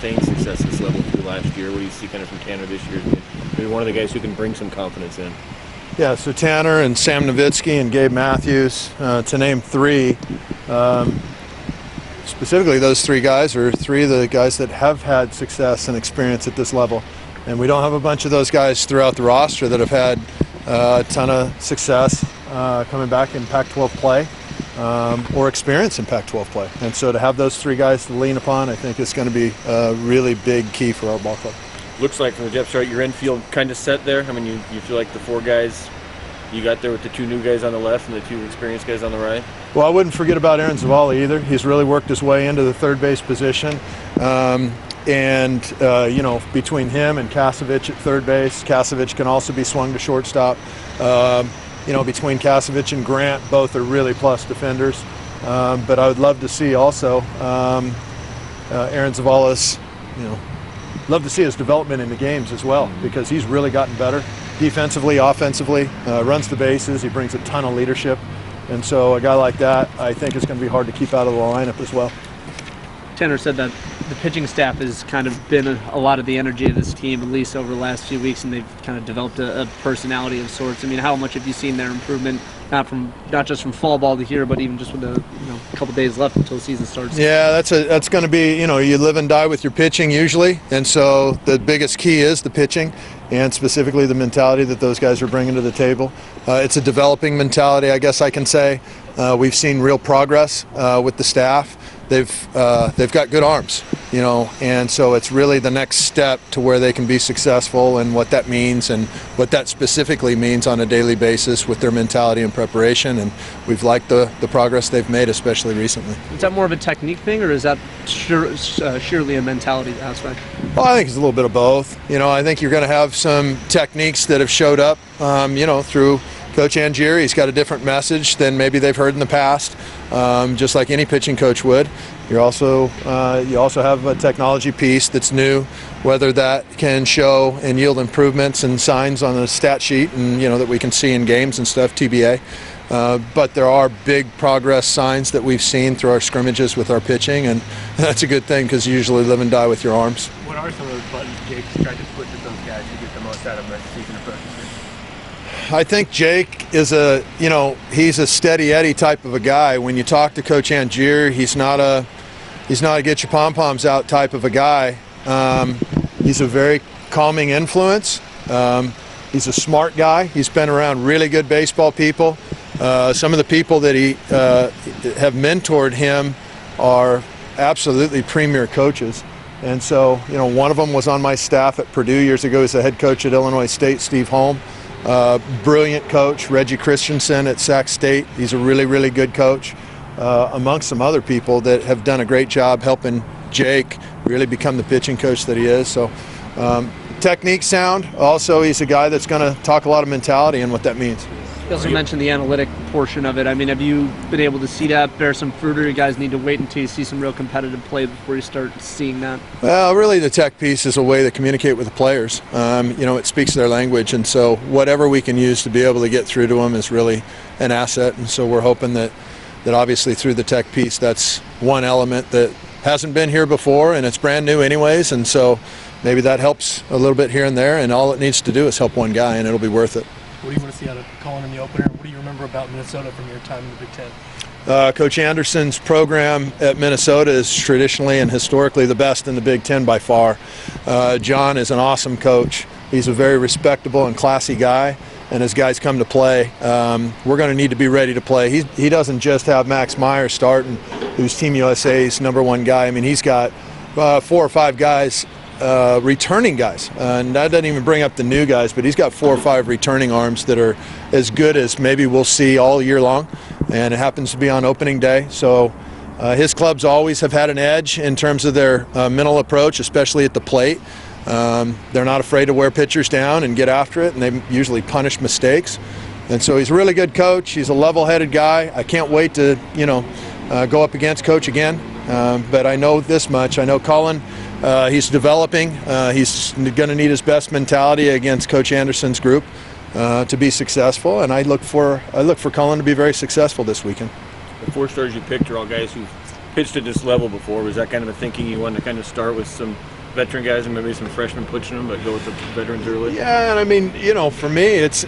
sustained success at this level through last year. What do you see kind of from Tanner this year? Maybe one of the guys who can bring some confidence in. Yeah, so Tanner and Sam Nowitzki and Gabe Matthews, to name three. Specifically, those three guys are three of the guys that have had success and experience at this level. And we don't have a bunch of those guys throughout the roster that have had a ton of success coming back in Pac-12 play or experience in Pac-12 play. And so to have those three guys to lean upon, I think is going to be a really big key for our ball club. Looks like from the depth chart, your infield kind of set there. I mean, you feel like the four guys you got there with the two new guys on the left and the two experienced guys on the right? Well, I wouldn't forget about Aaron Zavala either. He's really worked his way into the third base position. You know, between him and Kasevich at third base, Kasevich can also be swung to shortstop. You know, between Kasevich and Grant, both are really plus defenders. But I would love to see also Aaron Zavala's, you know, love to see his development in the games as well, because he's really gotten better defensively, offensively, runs the bases, he brings a ton of leadership. And so a guy like that, I think, is going to be hard to keep out of the lineup as well. Tanner said that the pitching staff has kind of been a lot of the energy of this team, at least over the last few weeks, and they've kind of developed a personality of sorts. I mean, how much have you seen their improvement, not just from fall ball to here, but even just with a couple days left until the season starts? Yeah, that's going to be, you know, you live and die with your pitching usually, and so the biggest key is the pitching, and specifically the mentality that those guys are bringing to the table. It's a developing mentality, I guess I can say. We've seen real progress with the staff. They've got good arms, you know, and so it's really the next step to where they can be successful, and what that means and what that specifically means on a daily basis with their mentality and preparation. And we've liked the progress they've made, especially recently. Is that more of a technique thing, or is that surely a mentality aspect? Well, I think it's a little bit of both. You know, I think you're going to have some techniques that have showed up, you know, through Coach Angier. He's got a different message than maybe they've heard in the past, just like any pitching coach would. You also have a technology piece that's new, whether that can show and yield improvements and signs on the stat sheet, and you know that we can see in games and stuff, TBA. But there are big progress signs that we've seen through our scrimmages with our pitching, and that's a good thing, because you usually live and die with your arms. What are some of those buttons Jake's tried to push with those guys to get the most out of them as the season approaches? I think Jake is he's a steady Eddie type of a guy. When you talk to Coach Angier, he's not a get your pom-poms out type of a guy. He's a very calming influence. He's a smart guy. He's been around really good baseball people. Some of the people that he have mentored him are absolutely premier coaches. And so, you know, one of them was on my staff at Purdue years ago. He's the head coach at Illinois State, Steve Holm. Brilliant coach. Reggie Christensen at Sac State. He's a really, really good coach, amongst some other people that have done a great job helping Jake really become the pitching coach that he is. So technique sound. Also, he's a guy that's going to talk a lot of mentality and what that means. You also mentioned the analytic portion of it. I mean, have you been able to see that bear some fruit, or you guys need to wait until you see some real competitive play before you start seeing that? Well, really the tech piece is a way to communicate with the players. You know, it speaks their language, and so whatever we can use to be able to get through to them is really an asset. And so we're hoping that obviously through the tech piece, that's one element that hasn't been here before, and it's brand new anyways, and so maybe that helps a little bit here and there, and all it needs to do is help one guy, and it'll be worth it. What do you want to see out of Colin in the opener? What do you remember about Minnesota from your time in the Big Ten? Coach Anderson's program at Minnesota is traditionally and historically the best in the Big Ten by far. John is an awesome coach. He's a very respectable and classy guy, and as guys come to play, we're going to need to be ready to play. He doesn't just have Max Meyer starting, who's Team USA's #1 guy. I mean, he's got 4 or 5 guys, returning guys, and that doesn't even bring up the new guys, but he's got 4 or 5 returning arms that are as good as maybe we'll see all year long, and it happens to be on opening day. So his clubs always have had an edge in terms of their mental approach, especially at the plate. They're not afraid to wear pitchers down and get after it, and they usually punish mistakes. And so he's a really good coach. He's a level-headed guy. I can't wait to, go up against Coach again. But I know this much. I know Colin, he's developing. He's going to need his best mentality against Coach Anderson's group to be successful. And I look for Colin to be very successful this weekend. The 4 stars you picked are all guys who've pitched at this level before. Was that kind of a thinking you wanted to kind of start with some veteran guys and maybe some freshmen pushing them, but go with the veterans early? Yeah, and I mean, for me, it's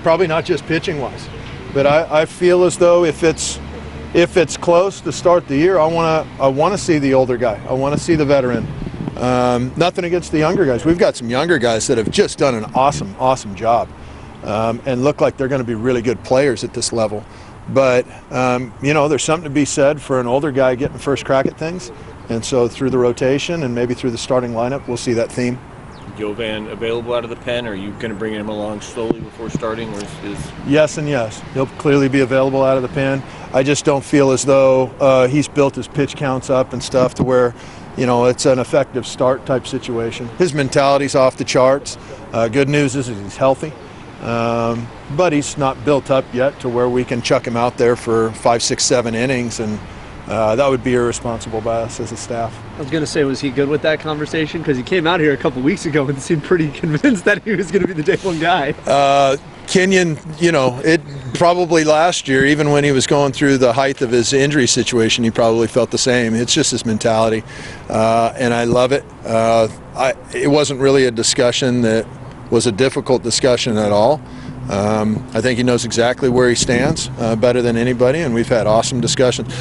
probably not just pitching wise, but I feel as though if it's close to start the year, I want to see the older guy. I want to see the veteran. Nothing against the younger guys. We've got some younger guys that have just done an awesome job, and look like they're going to be really good players at this level. But there's something to be said for an older guy getting first crack at things, and so through the rotation and maybe through the starting lineup, we'll see that theme. Jovan available out of the pen, or are you going to bring him along slowly before starting? Or is... Yes and yes. He'll clearly be available out of the pen. I just don't feel as though he's built his pitch counts up and stuff to where, it's an effective start type situation. His mentality's off the charts. Good news is he's healthy. But he's not built up yet to where we can chuck him out there for 5, 6, 7 innings, and that would be irresponsible by us as a staff. I was going to say, was he good with that conversation? Because he came out here a couple weeks ago and seemed pretty convinced that he was going to be the day one guy. Kenyon, it probably last year, even when he was going through the height of his injury situation, he probably felt the same. It's just his mentality, and I love it. It wasn't really a discussion that was a difficult discussion at all. I think he knows exactly where he stands better than anybody, and we've had awesome discussions.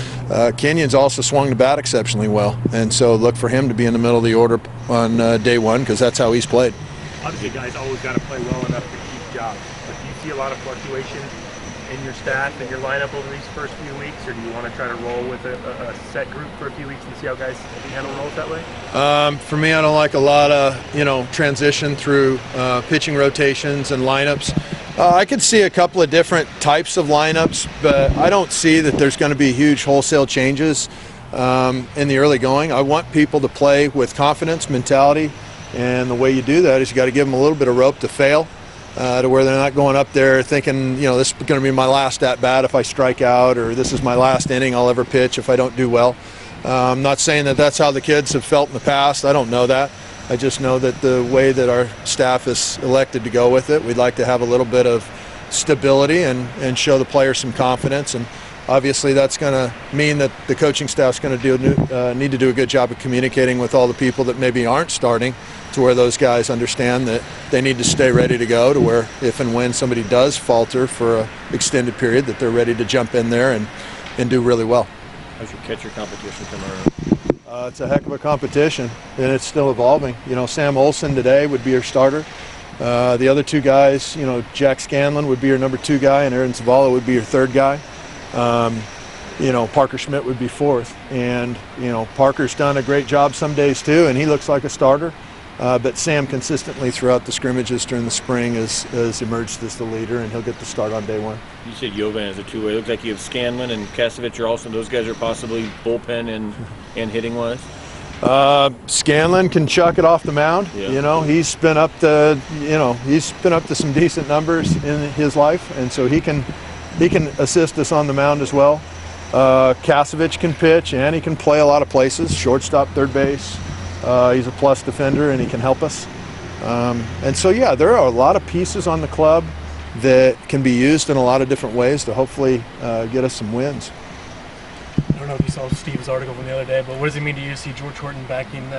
Kenyon's also swung the bat exceptionally well, and so look for him to be in the middle of the order on day one, because that's how he's played. Obviously, guys always got to play well enough to keep jobs, but do you see a lot of fluctuation in your staff and your lineup over these first few weeks, or do you want to try to roll with a set group for a few weeks and see how guys handle roles that way? For me, I don't like a lot of transition through pitching rotations and lineups. I could see a couple of different types of lineups, but I don't see that there's going to be huge wholesale changes in the early going. I want people to play with confidence, mentality, and the way you do that is you got to give them a little bit of rope to fail, to where they're not going up there thinking, this is going to be my last at-bat if I strike out, or this is my last inning I'll ever pitch if I don't do well. I'm not saying that that's how the kids have felt in the past. I don't know that. I just know that the way that our staff is elected to go with it, we'd like to have a little bit of stability and show the players some confidence. And obviously that's going to mean that the coaching staff's going to need to do a good job of communicating with all the people that maybe aren't starting, to where those guys understand that they need to stay ready to go, to where if and when somebody does falter for an extended period, that they're ready to jump in there and do really well. How's your catcher competition coming around? It's a heck of a competition, and it's still evolving. Sam Olson today would be your starter. The other two guys, Jack Scanlon would be your number 2 guy, and Aaron Zavala would be your 3rd guy. Parker Schmidt would be 4th. And, Parker's done a great job some days too, and he looks like a starter. But Sam consistently throughout the scrimmages during the spring has emerged as the leader, and he'll get the start on day one. You said Jovan is a two-way. It looks like you have Scanlon and Kasevich are also, those guys are possibly bullpen and hitting-wise. Scanlon can chuck it off the mound. Yeah. He's been up to some decent numbers in his life, and so he can assist us on the mound as well. Kasevich can pitch, and he can play a lot of places, shortstop, third base. He's a plus defender, and he can help us. And so, there are a lot of pieces on the club that can be used in a lot of different ways to hopefully get us some wins. I don't know if you saw Steve's article from the other day, but what does it mean to you to see George Horton backing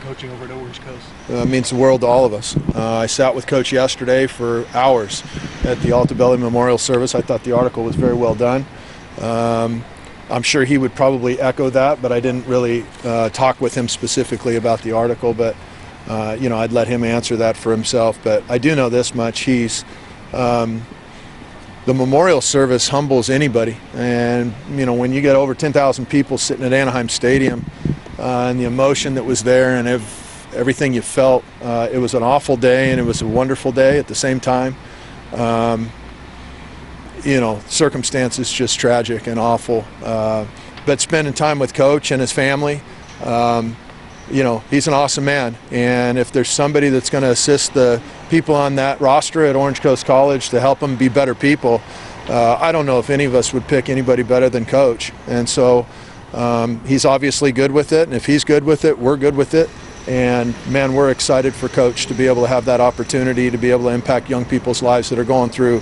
coaching over at Orange Coast? It means the world to all of us. I sat with Coach yesterday for hours at the Altabelli Memorial Service. I thought the article was very well done. I'm sure he would probably echo that, but I didn't really talk with him specifically about the article. But I'd let him answer that for himself. But I do know this much: he's the memorial service humbles anybody, and when you get over 10,000 people sitting at Anaheim Stadium, and the emotion that was there, and everything you felt, it was an awful day, and it was a wonderful day at the same time. Circumstances just tragic and awful. But spending time with Coach and his family, he's an awesome man. And if there's somebody that's going to assist the people on that roster at Orange Coast College to help them be better people, I don't know if any of us would pick anybody better than Coach. And so he's obviously good with it. And if he's good with it, we're good with it. And man, we're excited for Coach to be able to have that opportunity to be able to impact young people's lives that are going through.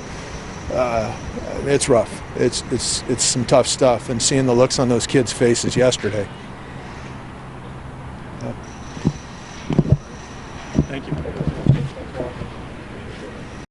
It's rough. It's some tough stuff, and seeing the looks on those kids' faces yesterday. Thank you.